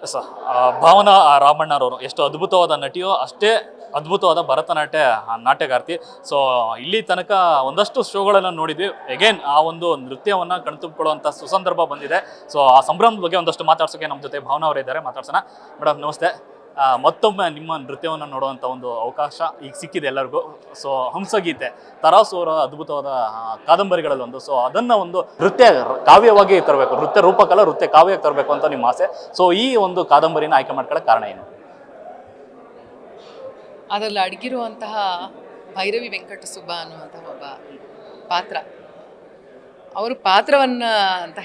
ಸ ಭಾವನಾ ರಾಮಣ್ಣರವರು ಎಷ್ಟು ಅದ್ಭುತವಾದ ನಟಿಯೋ ಅಷ್ಟೇ ಅದ್ಭುತವಾದ ಭರತನಾಟ್ಯ ನಾಟ್ಯಗಾರ್ತಿ. ಸೊ ಇಲ್ಲಿ ತನಕ ಒಂದಷ್ಟು ಶೋಗಳನ್ನು ನೋಡಿದ್ವಿ. ಅಗೇನ್ ಆ ಒಂದು ನೃತ್ಯವನ್ನು ಕಣ್ತುಂಬಿಕೊಳ್ಳುವಂಥ ಸುಸಂದರ್ಭ ಬಂದಿದೆ. ಸೊ ಆ ಸಂಭ್ರಮದ ಬಗ್ಗೆ ಒಂದಷ್ಟು ಮಾತಾಡ್ಸೋಕೆ ನಮ್ಮ ಜೊತೆ ಭಾವನಾ ಅವರು ಇದ್ದಾರೆ, ಮಾತಾಡ್ಸೋಣ. ಮೇಡಮ್ ನಮಸ್ತೆ. ಮತ್ತೊಮ್ಮೆ ನಿಮ್ಮ ನೃತ್ಯವನ್ನು ನೋಡುವಂಥ ಒಂದು ಅವಕಾಶ ಈಗ ಸಿಕ್ಕಿದೆ ಎಲ್ಲರಿಗೂ. ಸೊ ಹಂಸಗೀತೆ ತರಾಸು ಅವರ ಅದ್ಭುತವಾದ ಕಾದಂಬರಿಗಳಲ್ಲಿ ಒಂದು. ಸೊ ಅದನ್ನು ಒಂದು ನೃತ್ಯ ಕಾವ್ಯವಾಗಿ ತರಬೇಕು, ನೃತ್ಯ ರೂಪಕಲ್ಲ ನೃತ್ಯ ಕಾವ್ಯವಾಗಿ ತರಬೇಕು ಅಂತ ನಿಮ್ಮ ಆಸೆ. ಸೊ ಈ ಒಂದು ಕಾದಂಬರಿನ ಆಯ್ಕೆ ಮಾಡ್ಕೊಳ್ಳೋ ಕಾರಣ ಏನು? ಅದರಲ್ಲಿ ಅಡಗಿರುವಂತಹ ಭೈರವಿ ವೆಂಕಟ ಸುಬ್ಬ ಅನ್ನುವಂತಹ ಒಬ್ಬ ಪಾತ್ರ, ಅವರು ಪಾತ್ರವನ್ನು ಅಂತ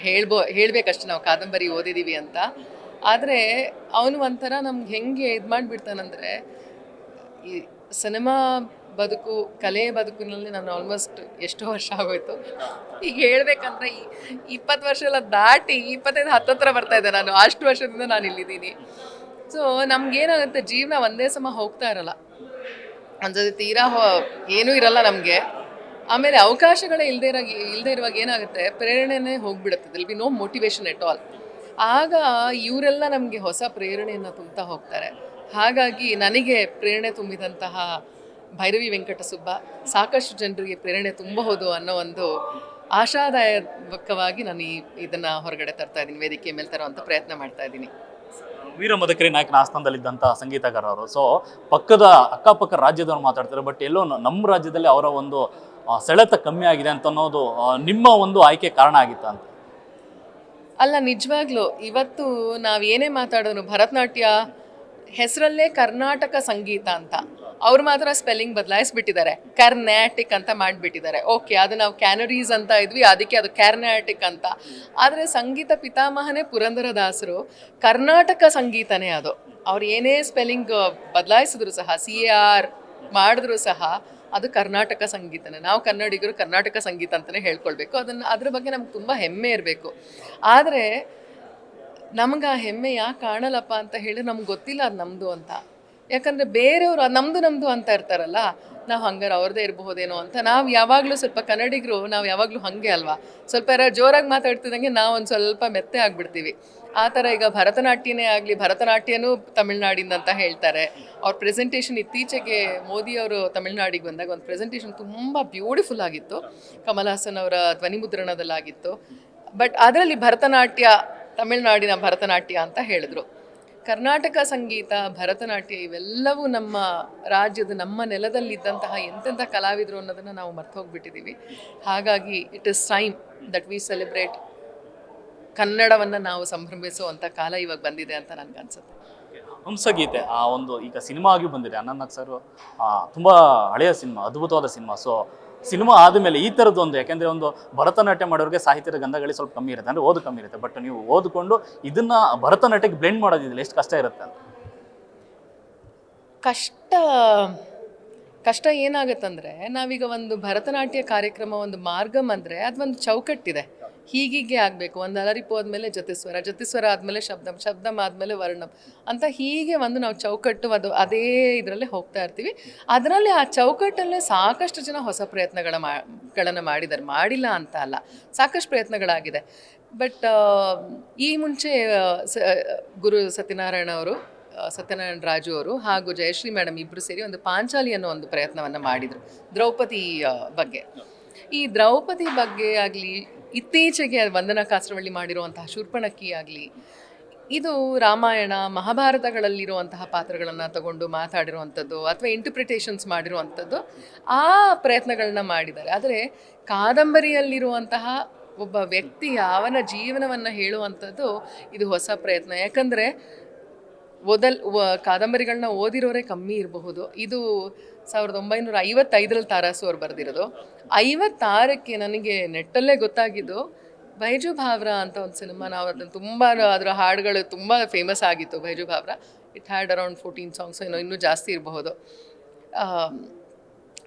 ಹೇಳಬೇಕಷ್ಟೆ ನಾವು ಕಾದಂಬರಿ ಓದಿದ್ದೀವಿ ಅಂತ. ಆದರೆ ಅವನು ಒಂಥರ ನಮ್ಗೆ ಹೆಂಗೆ ಇದು ಮಾಡಿಬಿಡ್ತಾನಂದರೆ, ಈ ಸಿನಿಮಾ ಬದುಕು, ಕಲೆ ಬದುಕಿನಲ್ಲಿ ನಾನು ಆಲ್ಮೋಸ್ಟ್ ಎಷ್ಟೋ ವರ್ಷ ಆಗೋಯ್ತು. ಈಗ ಹೇಳ್ಬೇಕಂದ್ರೆ 20 ವರ್ಷ ಎಲ್ಲ ದಾಟಿ 25 ಹತ್ತತ್ರ ಬರ್ತಾ ಇದ್ದೆ ನಾನು. ಅಷ್ಟು ವರ್ಷದಿಂದ ನಾನು ಇಲ್ಲಿದ್ದೀನಿ. ಸೊ ನಮ್ಗೇನಾಗುತ್ತೆ, ಜೀವನ ಒಂದೇ ಸಮ ಹೋಗ್ತಾ ಇರಲ್ಲ, ಒಂದ್ಸತಿ ತೀರಾ ಏನೂ ಇರಲ್ಲ ನಮಗೆ. ಆಮೇಲೆ ಅವಕಾಶಗಳೇ ಇಲ್ಲದೆ ಇರುವಾಗ ಏನಾಗುತ್ತೆ, ಪ್ರೇರಣೆನೇ ಹೋಗ್ಬಿಡುತ್ತೆ. There'll be no motivation at all. ಆಗ ಇವರೆಲ್ಲ ನಮಗೆ ಹೊಸ ಪ್ರೇರಣೆಯನ್ನು ತುಂಬ್ತಾ ಹೋಗ್ತಾರೆ. ಹಾಗಾಗಿ ನನಗೆ ಪ್ರೇರಣೆ ತುಂಬಿದಂತಹ ಭೈರವಿ ವೆಂಕಟ ಸುಬ್ಬ ಸಾಕಷ್ಟು ಜನರಿಗೆ ಪ್ರೇರಣೆ ತುಂಬಬಹುದು ಅನ್ನೋ ಒಂದು ಆಶಾದಾಯಕವಾಗಿ ನಾನು ಇದನ್ನು ಹೊರಗಡೆ ತರ್ತಾ ಇದ್ದೀನಿ, ವೇದಿಕೆ ಮೇಲೆ ತರುವಂಥ ಪ್ರಯತ್ನ ಮಾಡ್ತಾ ಇದ್ದೀನಿ. ವೀರ ಮದಕರಿ ನಾಯಕನ ಆಸ್ಥಾನದಲ್ಲಿದ್ದಂಥ ಸಂಗೀತಗಾರರು. ಸೊ ಅಕ್ಕಪಕ್ಕ ರಾಜ್ಯದವ್ರು ಮಾತಾಡ್ತಾರೆ, ಬಟ್ ಎಲ್ಲೋ ನಮ್ಮ ರಾಜ್ಯದಲ್ಲಿ ಅವರ ಒಂದು ಸೆಳೆತ ಕಮ್ಮಿ ಆಗಿದೆ ಅಂತ ಅನ್ನೋದು ನಿಮ್ಮ ಒಂದು ಆಯ್ಕೆ ಕಾರಣ ಆಗಿತ್ತ ಅಂತ? ಅಲ್ಲ, ನಿಜವಾಗ್ಲೂ ಇವತ್ತು ನಾವು ಏನೇ ಮಾತಾಡೋನು, ಭರತನಾಟ್ಯ ಹೆಸರಲ್ಲೇ ಕರ್ನಾಟಕ ಸಂಗೀತ ಅಂತ, ಅವ್ರು ಮಾತ್ರ ಸ್ಪೆಲ್ಲಿಂಗ್ ಬದಲಾಯಿಸ್ಬಿಟ್ಟಿದ್ದಾರೆ, ಕರ್ನಾಟಿಕ್ ಅಂತ ಮಾಡಿಬಿಟ್ಟಿದ್ದಾರೆ. ಓಕೆ, ಅದು ನಾವು ಕ್ಯಾನರೀಸ್ ಅಂತ ಇದ್ವಿ, ಅದಕ್ಕೆ ಅದು ಕ್ಯಾರ್ನಾಟಿಕ್ ಅಂತ. ಆದರೆ ಸಂಗೀತ ಪಿತಾಮಹನೇ ಪುರಂದರದಾಸರು, ಕರ್ನಾಟಕ ಸಂಗೀತನೇ ಅದು. ಅವ್ರು ಏನೇ ಸ್ಪೆಲ್ಲಿಂಗ್ ಬದಲಾಯಿಸಿದ್ರು ಸಹ, CAR ಮಾಡಿದ್ರು ಸಹ ಅದು ಕರ್ನಾಟಕ ಸಂಗೀತನೇ. ನಾವು ಕನ್ನಡಿಗರು ಕರ್ನಾಟಕ ಸಂಗೀತ ಅಂತಲೇ ಹೇಳ್ಕೊಳ್ಬೇಕು. ಅದ್ರ ಬಗ್ಗೆ ನಮ್ಗೆ ತುಂಬ ಹೆಮ್ಮೆ ಇರಬೇಕು. ಆದರೆ ನಮ್ಗೆ ಆ ಹೆಮ್ಮೆ ಯಾಕೆ ಕಾಣಲ್ಲಪ್ಪ ಅಂತ ಹೇಳಿ ನಮ್ಗೆ ಗೊತ್ತಿಲ್ಲ ಅದು ನಮ್ಮದು ಅಂತ. ಯಾಕಂದರೆ ಬೇರೆಯವರು ನಮ್ಮದು ಅಂತ ಇರ್ತಾರಲ್ಲ, ನಾವು ಹಂಗಾರೆ ಅವ್ರದ್ದೇ ಇರಬಹುದೇನೋ ಅಂತ. ನಾವು ಯಾವಾಗಲೂ ಸ್ವಲ್ಪ ಕನ್ನಡಿಗರು, ನಾವು ಯಾವಾಗಲೂ ಹಾಗೆ ಅಲ್ವಾ, ಸ್ವಲ್ಪ ಯಾರು ಜೋರಾಗಿ ಮಾತಾಡ್ತಿದ್ದಂಗೆ ನಾವು ಒಂದು ಸ್ವಲ್ಪ ಮೆತ್ತೆ ಆಗಿಬಿಡ್ತೀವಿ. ಆ ಥರ ಈಗ ಭರತನಾಟ್ಯನೇ ಆಗಲಿ, ಭರತನಾಟ್ಯನೂ ತಮಿಳ್ನಾಡಿಂದ ಅಂತ ಹೇಳ್ತಾರೆ. ಅವ್ರ ಪ್ರೆಸೆಂಟೇಷನ್ ಇತ್ತೀಚೆಗೆ ಮೋದಿಯವರು ತಮಿಳ್ನಾಡಿಗೆ ಬಂದಾಗ ಒಂದು ಪ್ರೆಸೆಂಟೇಷನ್ ತುಂಬ ಬ್ಯೂಟಿಫುಲ್ ಆಗಿತ್ತು, ಕಮಲ್ ಹಾಸನ್ ಅವರ ಧ್ವನಿಮುದ್ರಣದಲ್ಲಾಗಿತ್ತು. ಬಟ್ ಅದರಲ್ಲಿ ಭರತನಾಟ್ಯ, ತಮಿಳ್ನಾಡಿನ ಭರತನಾಟ್ಯ ಅಂತ ಹೇಳಿದ್ರು. ಕರ್ನಾಟಕ ಸಂಗೀತ, ಭರತನಾಟ್ಯ ಇವೆಲ್ಲವೂ ನಮ್ಮ ರಾಜ್ಯದ, ನಮ್ಮ ನೆಲದಲ್ಲಿದ್ದಂತಹ ಎಂತೆಂಥ ಕಲಾವಿದರು ಅನ್ನೋದನ್ನು ನಾವು ಮರ್ತು ಹೋಗ್ಬಿಟ್ಟಿದ್ದೀವಿ. ಹಾಗಾಗಿ it is time that we celebrate, ಕನ್ನಡವನ್ನು ನಾವು ಸಂಭ್ರಮಿಸುವಂಥ ಕಾಲ ಇವಾಗ ಬಂದಿದೆ ಅಂತ ನನಗನ್ಸುತ್ತೆ. ಹಂಸಗೀತೆ ಆ ಒಂದು ಈಗ ಸಿನಿಮಾ ಆಗಿ ಬಂದಿದೆ. ಅನಂತ್ ಸರ್ ತುಂಬ ಹಳೆಯ ಸಿನಿಮಾ, ಅದ್ಭುತವಾದ ಸಿನಿಮಾ. ಸೊ ಸಿನಿಮಾ ಆದಮೇಲೆ ಈ ಥರದ್ದು ಒಂದು, ಯಾಕೆಂದರೆ ಒಂದು ಭರತನಾಟ್ಯ ಮಾಡೋರಿಗೆ ಸಾಹಿತ್ಯದ ಗಂಧಗಳು ಸ್ವಲ್ಪ ಕಮ್ಮಿ ಇರುತ್ತೆ, ಅಂದರೆ ಓದು ಕಮ್ಮಿ ಇರುತ್ತೆ. ಬಟ್ ನೀವು ಓದ್ಕೊಂಡು ಇದನ್ನು ಭರತನಾಟ್ಯಕ್ಕೆ ಬ್ಲೆಂಡ್ ಮಾಡೋದಿಲ್ಲ, ಎಷ್ಟು ಕಷ್ಟ ಇರುತ್ತೆ ಅಂತ? ಕಷ್ಟ ಏನಾಗುತ್ತಂದರೆ, ನಾವೀಗ ಒಂದು ಭರತನಾಟ್ಯ ಕಾರ್ಯಕ್ರಮ, ಒಂದು ಮಾರ್ಗಮ್ ಅಂದರೆ ಅದೊಂದು ಚೌಕಟ್ಟಿದೆ. ಹೀಗೆ ಆಗಬೇಕು, ಒಂದು ಅಲರಿಪು ಆದಮೇಲೆ ಜತಿಸ್ವರ ಆದಮೇಲೆ ಶಬ್ದಮ್ ಆದಮೇಲೆ ವರ್ಣಮ್ ಅಂತ, ಹೀಗೆ ಒಂದು ನಾವು ಚೌಕಟ್ಟು, ಅದೇ ಇದರಲ್ಲೇ ಹೋಗ್ತಾ ಇರ್ತೀವಿ. ಅದರಲ್ಲಿ ಆ ಚೌಕಟ್ಟಲ್ಲೇ ಸಾಕಷ್ಟು ಜನ ಹೊಸ ಪ್ರಯತ್ನಗಳನ್ನು ಮಾಡಿದ್ದಾರೆ, ಮಾಡಿಲ್ಲ ಅಂತ ಅಲ್ಲ, ಸಾಕಷ್ಟು ಪ್ರಯತ್ನಗಳಾಗಿದೆ. ಬಟ್ ಈ ಮುಂಚೆ ಗುರು ಸತ್ಯನಾರಾಯಣ ರಾಜು ಅವರು ಹಾಗೂ ಜಯಶ್ರೀ ಮೇಡಮ್ ಇಬ್ಬರು ಸೇರಿ ಒಂದು ಪಾಂಚಾಲಿ ಅನ್ನೋ ಒಂದು ಪ್ರಯತ್ನವನ್ನು ಮಾಡಿದರು ದ್ರೌಪದಿ ಬಗ್ಗೆ. ಈ ದ್ರೌಪದಿ ಬಗ್ಗೆ ಆಗಲಿ, ಇತ್ತೀಚೆಗೆ ವಂದನಾ ಕಾಸರವಳ್ಳಿ ಮಾಡಿರುವಂತಹ ಶೂರ್ಪಣಖಿ ಆಗಲಿ, ಇದು ರಾಮಾಯಣ ಮಹಾಭಾರತಗಳಲ್ಲಿರುವಂತಹ ಪಾತ್ರಗಳನ್ನು ತಗೊಂಡು ಮಾತಾಡಿರುವಂಥದ್ದು ಅಥವಾ ಇಂಟರ್ಪ್ರಿಟೇಷನ್ಸ್ ಮಾಡಿರುವಂಥದ್ದು, ಆ ಪ್ರಯತ್ನಗಳನ್ನ ಮಾಡಿದ್ದಾರೆ. ಆದರೆ ಕಾದಂಬರಿಯಲ್ಲಿರುವಂತಹ ಒಬ್ಬ ವ್ಯಕ್ತಿಯ ಅವನ ಜೀವನವನ್ನು ಹೇಳುವಂಥದ್ದು ಇದು ಹೊಸ ಪ್ರಯತ್ನ. ಯಾಕಂದರೆ ಕಾದಂಬರಿಗಳನ್ನ ಓದಿರೋರೇ ಕಮ್ಮಿ ಇರಬಹುದು. ಇದು 1955ರಲ್ಲಿ ತಾರಾಸು ಅವ್ರು ಬರೆದಿರೋದು. 56ಕ್ಕೆ ನನಗೆ ನೆಟ್ಟಲ್ಲೇ ಗೊತ್ತಾಗಿದ್ದು ಬೈಜು ಭಾವ್ರಾ ಅಂತ ಒಂದು ಸಿನಿಮಾ. ನಾವು ಅದನ್ನು ತುಂಬ, ಅದರ ಹಾಡುಗಳು ತುಂಬ ಫೇಮಸ್ ಆಗಿತ್ತು. Baiju Bawra it had around 14 songs, ಇನ್ನೂ ಜಾಸ್ತಿ ಇರಬಹುದು.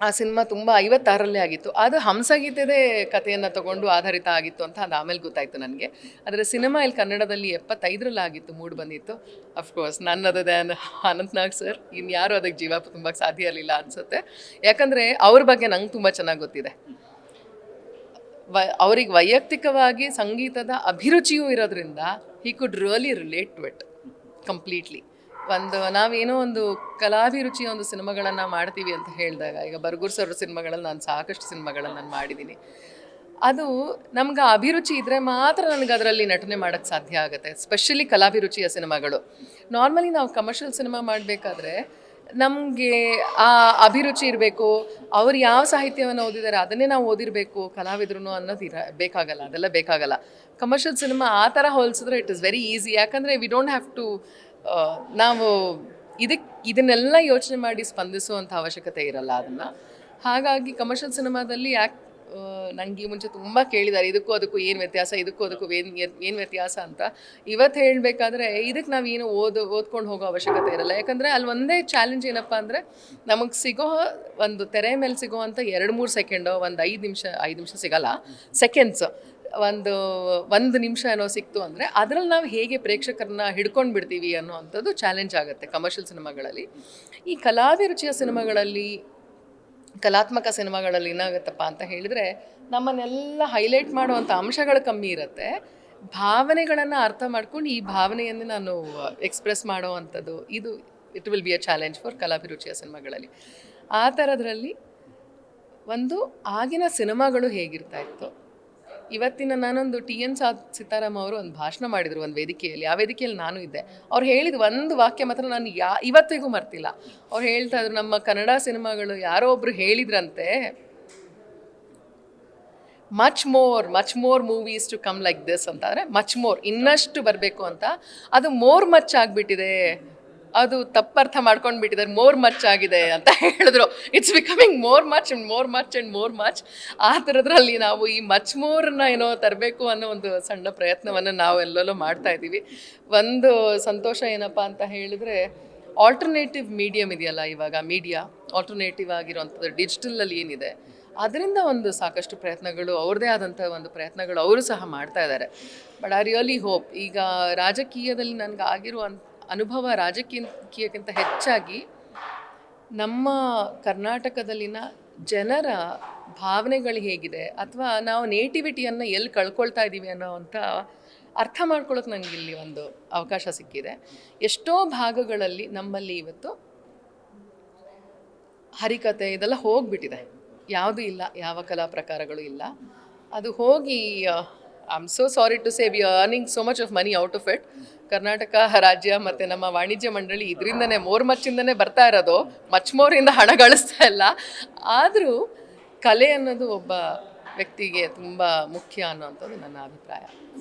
ಆ ಸಿನಿಮಾ ತುಂಬ 56ರಲ್ಲೇ ಆಗಿತ್ತು. ಅದು ಹಂಸಗೀತೆದೇ ಕಥೆಯನ್ನು ತಗೊಂಡು ಆಧಾರಿತ ಆಗಿತ್ತು ಅಂತ ಅದು ಆಮೇಲೆ ಗೊತ್ತಾಯಿತು ನನಗೆ. ಆದರೆ ಸಿನಿಮಾ ಇಲ್ಲಿ ಕನ್ನಡದಲ್ಲಿ 75ರಲ್ಲಿ ಆಗಿತ್ತು, ಮೂಡ್ ಬಂದಿತ್ತು. ಅಫ್ಕೋರ್ಸ್ ನನ್ನದು ಅನಂತ್ ನಾಗ್ ಸರ್, ಇನ್ಯಾರು ಅದಕ್ಕೆ ಜೀವ ತುಂಬಕ್ಕೆ ಸಾಧ್ಯ ಇರಲಿಲ್ಲ ಅನಿಸುತ್ತೆ. ಯಾಕಂದರೆ ಅವ್ರ ಬಗ್ಗೆ ನಂಗೆ ತುಂಬ ಚೆನ್ನಾಗಿ ಗೊತ್ತಿದೆ. ಅವ್ರಿಗೆ ವೈಯಕ್ತಿಕವಾಗಿ ಸಂಗೀತದ ಅಭಿರುಚಿಯೂ ಇರೋದ್ರಿಂದ he could really relate to it. Completely. ನಾವೇನೋ ಒಂದು ಕಲಾಭಿರುಚಿಯ ಒಂದು ಸಿನಿಮಾಗಳನ್ನು ಮಾಡ್ತೀವಿ ಅಂತ ಹೇಳಿದಾಗ, ಈಗ ಬರ್ಗೂರ್ ಸರ್ ಸಿನಿಮಾಗಳಲ್ಲಿ ನಾನು ಸಾಕಷ್ಟು ಸಿನಿಮಾಗಳನ್ನು ನಾನು ಮಾಡಿದ್ದೀನಿ. ಅದು ನಮ್ಗೆ ಅಭಿರುಚಿ ಇದ್ದರೆ ಮಾತ್ರ ನನಗೆ ಅದರಲ್ಲಿ ನಟನೆ ಮಾಡೋಕ್ಕೆ ಸಾಧ್ಯ ಆಗುತ್ತೆ, ಸ್ಪೆಷಲಿ ಕಲಾಭಿರುಚಿಯ ಸಿನಿಮಾಗಳು. ನಾರ್ಮಲಿ ನಾವು ಕಮರ್ಷಿಯಲ್ ಸಿನಿಮಾ ಮಾಡಬೇಕಾದ್ರೆ ನಮಗೆ ಆ ಅಭಿರುಚಿ ಇರಬೇಕು, ಅವ್ರು ಯಾವ ಸಾಹಿತ್ಯವನ್ನು ಓದಿದ್ದಾರೆ ಅದನ್ನೇ ನಾವು ಓದಿರಬೇಕು ಕಲಾವಿದ್ರು ಅನ್ನೋದು ಬೇಕಾಗಲ್ಲ, ಅದೆಲ್ಲ ಬೇಕಾಗಲ್ಲ. ಕಮರ್ಷಿಯಲ್ ಸಿನಿಮಾ ಆ ಥರ ಹೋಲಿಸಿದ್ರೆ ಇಟ್ ಇಸ್ ವೆರಿ ಈಸಿ, ಯಾಕಂದರೆ ವಿ ಡೋಂಟ್ ಹ್ಯಾವ್ ಟು ನಾವು ಇದನ್ನೆಲ್ಲ ಯೋಚನೆ ಮಾಡಿ ಸ್ಪಂದಿಸುವಂಥ ಅವಶ್ಯಕತೆ ಇರಲ್ಲ ಅದನ್ನು. ಹಾಗಾಗಿ ಕಮರ್ಷಿಯಲ್ ಸಿನಿಮಾದಲ್ಲಿ ನನಗೆ ಈ ಮುಂಚೆ ತುಂಬ ಕೇಳಿದ್ದಾರೆ ಇದಕ್ಕೂ ಅದಕ್ಕೂ ಏನು ವ್ಯತ್ಯಾಸ, ಇದಕ್ಕೂ ಅದಕ್ಕೂ ಏನು ವ್ಯತ್ಯಾಸ ಅಂತ. ಇವತ್ತು ಹೇಳಬೇಕಾದ್ರೆ ಇದಕ್ಕೆ ನಾವೇನು ಓದ್ಕೊಂಡು ಹೋಗೋ ಅವಶ್ಯಕತೆ ಇರಲ್ಲ, ಯಾಕಂದರೆ ಅಲ್ಲಿ ಒಂದೇ ಚಾಲೆಂಜ್ ಏನಪ್ಪ ಅಂದರೆ ನಮಗೆ ಸಿಗೋ ಒಂದು ತೆರೆ ಮೇಲೆ ಸಿಗೋವಂಥ 2-3 ಸೆಕೆಂಡು, ಒಂದು 5 ನಿಮಿಷ ಸಿಗಲ್ಲ, ಸೆಕೆಂಡ್ಸ್, ಒಂದು ನಿಮಿಷ ಏನೋ ಸಿಕ್ತು ಅಂದರೆ ಅದರಲ್ಲಿ ನಾವು ಹೇಗೆ ಪ್ರೇಕ್ಷಕರನ್ನ ಹಿಡ್ಕೊಂಡು ಬಿಡ್ತೀವಿ ಅನ್ನೋವಂಥದ್ದು ಚಾಲೆಂಜ್ ಆಗುತ್ತೆ ಕಮರ್ಷಿಯಲ್ ಸಿನಿಮಾಗಳಲ್ಲಿ. ಈ ಕಲಾಭಿರುಚಿಯ ಸಿನಿಮಾಗಳಲ್ಲಿ, ಕಲಾತ್ಮಕ ಸಿನಿಮಾಗಳಲ್ಲಿ ಏನಾಗುತ್ತಪ್ಪ ಅಂತ ಹೇಳಿದರೆ ನಮ್ಮನ್ನೆಲ್ಲ ಹೈಲೈಟ್ ಮಾಡುವಂಥ ಅಂಶಗಳು ಕಮ್ಮಿ ಇರುತ್ತೆ, ಭಾವನೆಗಳನ್ನು ಅರ್ಥ ಮಾಡ್ಕೊಂಡು ಈ ಭಾವನೆಯನ್ನು ನಾನು ಎಕ್ಸ್ಪ್ರೆಸ್ ಮಾಡೋ ಅಂಥದ್ದು it will be a challenge for ಕಲಾಭಿರುಚಿಯ ಸಿನಿಮಾಗಳಲ್ಲಿ. ಆ ಥರದ್ರಲ್ಲಿ ಆಗಿನ ಸಿನಿಮಾಗಳು ಹೇಗಿರ್ತಾ ಇತ್ತು, ಇವತ್ತಿನ ನಾನೊಂದು TN ಸೀತಾರಾಮ್ ಅವರು ಒಂದು ಭಾಷಣ ಮಾಡಿದರು ಒಂದು ವೇದಿಕೆಯಲ್ಲಿ, ಆ ವೇದಿಕೆಯಲ್ಲಿ ನಾನು ಇದ್ದೆ. ಅವ್ರು ಹೇಳಿದ ಒಂದು ವಾಕ್ಯ ಮಾತ್ರ ನಾನು ಇವತ್ತಿಗೂ ಮರ್ತಿಲ್ಲ. ಅವ್ರು ಹೇಳ್ತಾ ಇದ್ರು, ನಮ್ಮ ಕನ್ನಡ ಸಿನಿಮಾಗಳು ಯಾರೋ ಒಬ್ರು ಹೇಳಿದ್ರಂತೆ, much more movies to come like this ಅಂತ. ಅಂದರೆ ಮಚ್ ಮೋರ್, ಇನ್ನಷ್ಟು ಬರಬೇಕು ಅಂತ. ಅದು ಮಚ್ ಆಗಿಬಿಟ್ಟಿದೆ, ಅದು ತಪ್ಪರ್ಥ ಮಾಡ್ಕೊಂಡು ಬಿಟ್ಟಿದ್ದಾರೆ, ಮಚ್ ಆಗಿದೆ ಅಂತ ಹೇಳಿದ್ರು. It's becoming much. ಆ ಥರದ್ರಲ್ಲಿ ನಾವು ಈ ಮಚ್ ಮೋರ್ನ ಏನೋ ತರಬೇಕು ಅನ್ನೋ ಒಂದು ಸಣ್ಣ ಪ್ರಯತ್ನವನ್ನು ನಾವು ಎಲ್ಲೆಲ್ಲೋ ಮಾಡ್ತಾ ಇದ್ದೀವಿ. ಒಂದು ಸಂತೋಷ ಏನಪ್ಪ ಅಂತ ಹೇಳಿದರೆ, ಆಲ್ಟರ್ನೇಟಿವ್ ಮೀಡಿಯಮ್ ಇದೆಯಲ್ಲ, ಇವಾಗ ಮೀಡಿಯಾ ಆಲ್ಟರ್ನೇಟಿವ್ ಆಗಿರೋವಂಥದ್ದು ಡಿಜಿಟಲಲ್ಲಿ ಏನಿದೆ, ಅದರಿಂದ ಒಂದು ಸಾಕಷ್ಟು ಪ್ರಯತ್ನಗಳು, ಅವ್ರದ್ದೇ ಆದಂಥ ಒಂದು ಪ್ರಯತ್ನಗಳು ಅವರು ಸಹ ಮಾಡ್ತಾ ಇದ್ದಾರೆ. ಬಟ್ ಐ ರಿಯಲಿ ಹೋಪ್, ಈಗ ರಾಜಕೀಯದಲ್ಲಿ ನನಗೆ ಆಗಿರೋ ಅನುಭವ ರಾಜಕೀಯಕ್ಕಿಂತ ಹೆಚ್ಚಾಗಿ ನಮ್ಮ ಕರ್ನಾಟಕದಲ್ಲಿನ ಜನರ ಭಾವನೆಗಳು ಹೇಗಿದೆ, ಅಥವಾ ನಾವು ನೇಟಿವಿಟಿಯನ್ನು ಎಲ್ಲಿ ಕಳ್ಕೊಳ್ತಾ ಇದ್ದೀವಿ ಅನ್ನೋವಂಥ ಅರ್ಥ ಮಾಡ್ಕೊಳ್ಳೋಕೆ ನನಗೆ ಇಲ್ಲಿ ಒಂದು ಅವಕಾಶ ಸಿಕ್ಕಿದೆ. ಎಷ್ಟೋ ಭಾಗಗಳಲ್ಲಿ ನಮ್ಮಲ್ಲಿ ಇವತ್ತು ಹರಿಕತೆ ಇದೆಲ್ಲ ಹೋಗಿಬಿಟ್ಟಿದೆ, ಯಾವುದೂ ಇಲ್ಲ, ಯಾವ ಕಲಾ ಪ್ರಕಾರಗಳು ಇಲ್ಲ. ಅದು ಹೋಗಿ I am so sorry to say we are earning so much of money out of it. Karnataka ರಾಜ್ಯ ಮತ್ತು ನಮ್ಮ ವಾಣಿಜ್ಯ ಮಂಡಳಿ ಇದರಿಂದನೇ ಮಚ್ಚಿಂದನೇ ಬರ್ತಾ ಇರೋದು, ಮೋರಿಂದ ಹಣ ಗಳಿಸ್ತಾ ಇಲ್ಲ. ಆದರೂ ಕಲೆ ಅನ್ನೋದು ಒಬ್ಬ ವ್ಯಕ್ತಿಗೆ ತುಂಬ ಮುಖ್ಯ ಅನ್ನೋವಂಥದ್ದು ನನ್ನ ಅಭಿಪ್ರಾಯ.